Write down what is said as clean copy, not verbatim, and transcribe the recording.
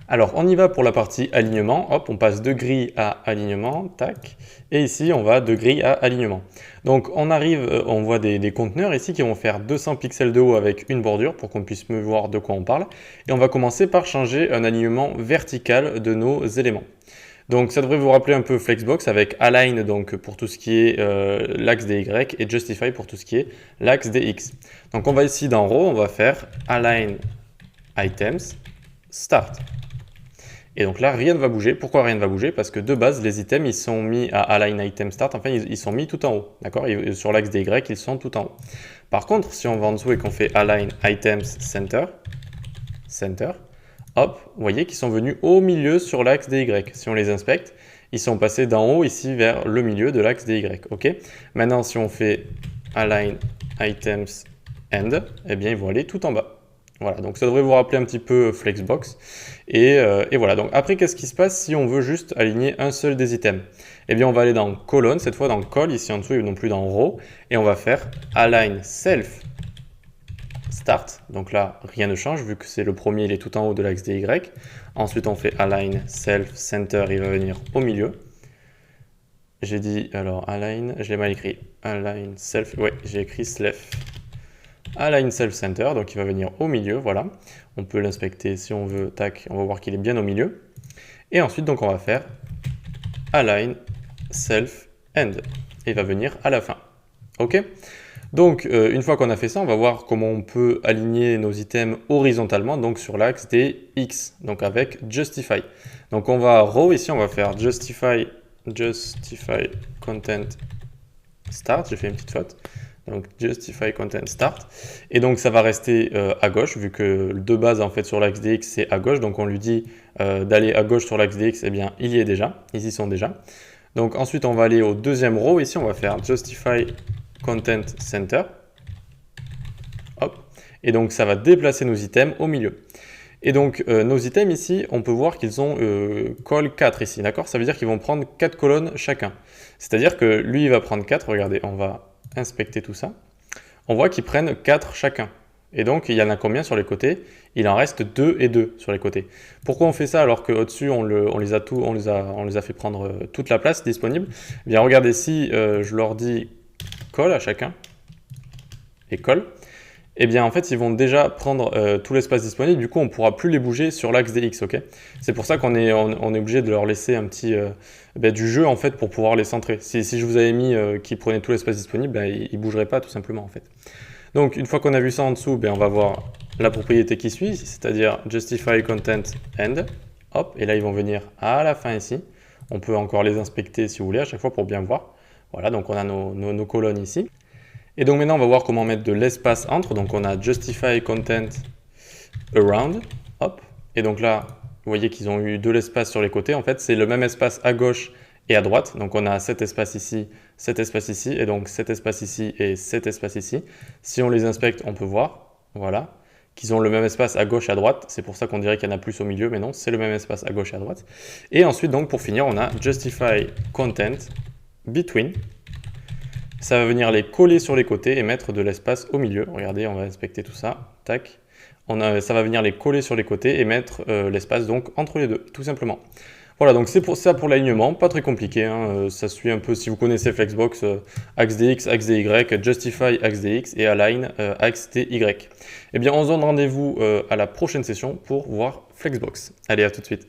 Alors, on y va pour la partie alignement. Hop, on passe de grille à alignement, tac. Et ici, on va de grille à alignement. Donc, on arrive, on voit des conteneurs ici qui vont faire 200 pixels de haut avec une bordure pour qu'on puisse mieux voir de quoi on parle. Et on va commencer par changer un alignement vertical de nos éléments. Donc, ça devrait vous rappeler un peu Flexbox avec Align donc pour tout ce qui est l'axe des Y et Justify pour tout ce qui est l'axe des X. Donc, on va ici dans Row, on va faire Align Items Start. Et donc là, rien ne va bouger. Pourquoi rien ne va bouger? Parce que de base, les items, ils sont mis à Align Item Start. Enfin, ils sont mis tout en haut. D'accord? Sur l'axe des Y, ils sont tout en haut. Par contre, si on va en dessous et qu'on fait Align Items Center, hop, vous voyez qu'ils sont venus au milieu sur l'axe des Y. Si on les inspecte, ils sont passés d'en haut ici vers le milieu de l'axe des Y. Ok? Maintenant, si on fait Align Items End, eh bien, ils vont aller tout en bas. Voilà, donc ça devrait vous rappeler un petit peu Flexbox. Et voilà, donc après, qu'est-ce qui se passe si on veut juste aligner un seul des items? Eh bien, on va aller dans colonne, cette fois dans col, ici en dessous et non plus dans row, et on va faire align self start. Donc là, rien ne change vu que c'est le premier, il est tout en haut de l'axe des Y. Ensuite, on fait align self center, il va venir au milieu. J'ai dit, alors align, je l'ai mal écrit, align self, ouais, j'ai écrit self. Align Self Center, donc il va venir au milieu, voilà. On peut l'inspecter si on veut, tac, on va voir qu'il est bien au milieu. Et ensuite, donc on va faire Align Self End. Et il va venir à la fin. Ok? Donc, une fois qu'on a fait ça, on va voir comment on peut aligner nos items horizontalement, donc sur l'axe des X, donc avec Justify. Donc on va row, ici on va faire Justify Content Start, j'ai fait une petite faute. Donc Justify Content Start. Et donc ça va rester à gauche, vu que de base en fait sur l'axe des X c'est à gauche. Donc on lui dit d'aller à gauche sur l'axe des X, eh bien il y est déjà, ils y sont déjà. Donc ensuite on va aller au deuxième row, ici on va faire Justify Content Center. Hop. Et donc ça va déplacer nos items au milieu. Et donc nos items ici, on peut voir qu'ils ont col 4 ici, d'accord? Ça veut dire qu'ils vont prendre 4 colonnes chacun. C'est-à-dire que lui il va prendre 4, regardez, on va inspecter tout ça, on voit qu'ils prennent 4 chacun. Et donc, il y en a combien sur les côtés? Il en reste 2 et 2 sur les côtés. Pourquoi on fait ça alors qu'au-dessus, on les a fait prendre toute la place disponible? Eh bien, regardez, si je leur dis colle à chacun, et colle, eh bien, en fait, ils vont déjà prendre tout l'espace disponible. Du coup, on ne pourra plus les bouger sur l'axe des X, ok? C'est pour ça qu'on est obligé de leur laisser un petit du jeu, en fait, pour pouvoir les centrer. Si je vous avais mis qu'ils prenaient tout l'espace disponible, ils ne bougeraient pas, tout simplement, en fait. Donc, une fois qu'on a vu ça en dessous, on va voir la propriété qui suit, c'est-à-dire Justify Content End. Hop, et là, ils vont venir à la fin ici. On peut encore les inspecter, si vous voulez, à chaque fois pour bien voir. Voilà, donc on a nos colonnes ici. Et donc maintenant, on va voir comment mettre de l'espace entre. Donc on a Justify Content Around. Hop. Et donc là, vous voyez qu'ils ont eu de l'espace sur les côtés. En fait, c'est le même espace à gauche et à droite. Donc on a cet espace ici, et donc cet espace ici et cet espace ici. Si on les inspecte, on peut voir, voilà, qu'ils ont le même espace à gauche et à droite. C'est pour ça qu'on dirait qu'il y en a plus au milieu, mais non, c'est le même espace à gauche et à droite. Et ensuite, donc pour finir, on a Justify Content Between. Ça va venir les coller sur les côtés et mettre de l'espace au milieu. Regardez, on va inspecter tout ça. Tac. Ça va venir les coller sur les côtés et mettre l'espace donc entre les deux, tout simplement. Voilà, donc c'est pour ça pour l'alignement, pas très compliqué. Hein. Ça suit un peu, si vous connaissez Flexbox, axe des X, axe des Y, Justify, axe des X et Align, axe des Y. Eh bien, on se donne rendez-vous à la prochaine session pour voir Flexbox. Allez, à tout de suite.